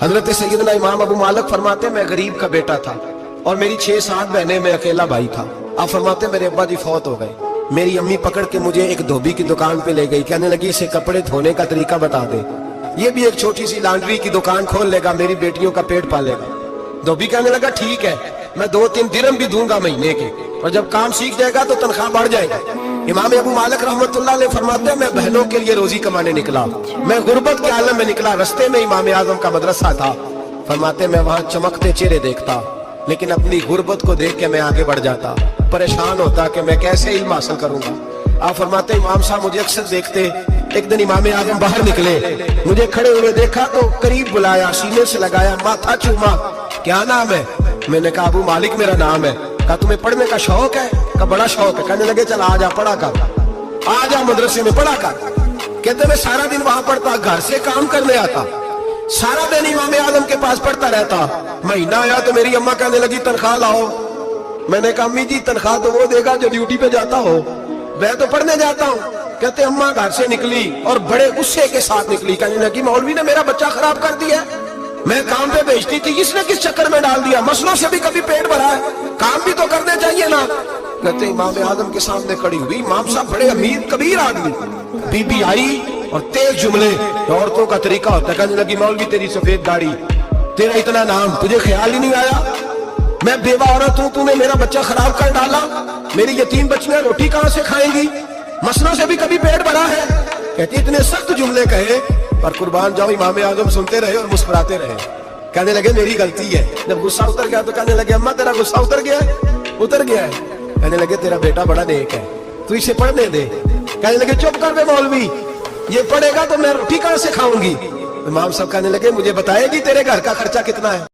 حضرت سیدنا امام ابو مالک فرماتے میں غریب کا بیٹا تھا اور میری 6-7 بہنیں، میں اکیلا بھائی تھا۔ آپ فرماتے میرے ابا جی فوت ہو گئے، میری امی پکڑ کے مجھے ایک دھوبی کی دکان پہ لے گئی، کہنے لگی اسے کپڑے دھونے کا طریقہ بتا دے، یہ بھی ایک چھوٹی سی لانڈری کی دکان کھول لے گا، میری بیٹیوں کا پیٹ پالے گا۔ دھوبی کہنے لگا ٹھیک ہے، میں 2-3 درہم بھی دوں گا مہینے کے، اور جب کام سیکھ جائے گا تو تنخواہ بڑھ جائے گا۔ امام ابو مالک رحمت اللہ علیہ فرماتے ہیں میں بہنوں کے لیے روزی کمانے نکلا، میں غربت کے عالم میں نکلا، رستے میں امام اعظم کا مدرسہ تھا، فرماتے میں وہاں چمکتے چہرے دیکھتا، لیکن اپنی غربت کو دیکھ کے میں آگے بڑھ جاتا، پریشان ہوتا کہ میں کیسے علم حاصل کروں گا۔ آپ فرماتے امام صاحب مجھے اکثر دیکھتے، ایک دن امام اعظم باہر نکلے، مجھے کھڑے ہوئے دیکھا تو قریب بلایا، سینے سے لگایا، ماتھا چوما، کیا نام ہے؟ میں نے کہا ابو مالک میرا نام ہے۔ کہا تمہیں پڑھنے کا شوق ہے؟ کہا بڑا شوق ہے۔ کہنے لگے چل آ جا پڑھا کر، آ جا مدرسے میں پڑھا کر۔ کہتے میں سارا دن وہاں پڑھتا، گھر سے کام کرنے آتا، سارا دن امام اعظم کے پاس پڑھتا رہتا۔ مہینہ آیا تو میری اماں کہنے لگی تنخواہ لاؤ۔ میں نے کہا امی جی تنخواہ تو وہ دے گا جو ڈیوٹی پہ جاتا ہو، میں تو پڑھنے جاتا ہوں۔ کہتے اماں گھر سے نکلی اور بڑے غصے کے ساتھ نکلی، کہنے لگی مولوی نے میرا بچہ خراب کر دیا، میں کام پہ بھیجتی تھی، اس نے کس چکر میں ڈال دیا، مسلوں سے بھی کبھی پیٹ بھرا ہے، کام بھی تو کرنے چاہیے نا۔ کہتے امام اعظم کے سامنے کھڑی ہوئی، امام صاحب بڑے امیر کبیر آدمی، بی بی آئی اور تیز جملے، عورتوں کا طریقہ ہوتا ہے، کہنے لگی مولوی تیری سفید داڑھی، تیرا اتنا نام، تجھے خیال ہی نہیں آیا، میں بیوہ عورت ہوں، تو نے میرا بچہ خراب کر ڈالا، میری یتیم بچیاں روٹی کہاں سے کھائیں گی، مسلوں سے بھی کبھی پیٹ بھرا ہے۔ کہتی اتنے سخت جملے کہے پر قربان جاؤ امام اعظم سنتے رہے اور مسکراتے رہے۔ کہنے لگے میری غلطی ہے، جب غصہ اتر گیا تو کہنے لگے اماں تیرا غصہ اتر گیا ہے؟ اتر گیا ہے۔ کہنے لگے تیرا بیٹا بڑا نیک ہے، تو اسے پڑھنے دے۔ کہنے لگے چپ کر بے مولوی، یہ پڑھے گا تو میں روٹی کہاں سے کھاؤں گی۔ امام صاحب کہنے لگے مجھے بتائے گی تیرے گھر کا خرچہ کتنا ہے؟